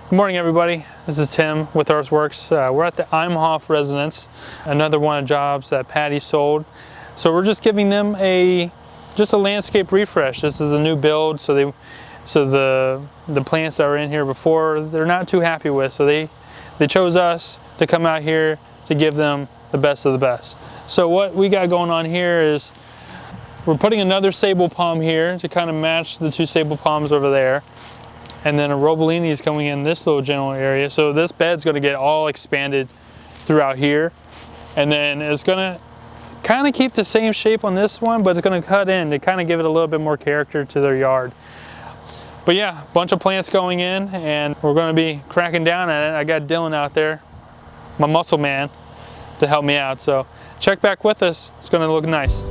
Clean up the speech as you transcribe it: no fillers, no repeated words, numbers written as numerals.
Good morning, everybody. This is Tim with Earthworks. We're at the Imhoff residence, another one of the jobs that Patti sold. So we're just giving them just a landscape refresh. This is a new build, so the plants that were in here before, they're not too happy with. So they chose us to come out here to give them the best of the best. So what we got going on here is we're putting another sable palm here to kind of match the two sable palms over there. And then a Robolini is coming in this little general area. So this bed's going to get all expanded throughout here. And then it's going to kind of keep the same shape on this one, but it's going to cut in to kind of give it a little bit more character to their yard. But yeah, a bunch of plants going in, and we're going to be cracking down at it. I got Dillon out there, my muscle man, to help me out. So check back with us. It's going to look nice.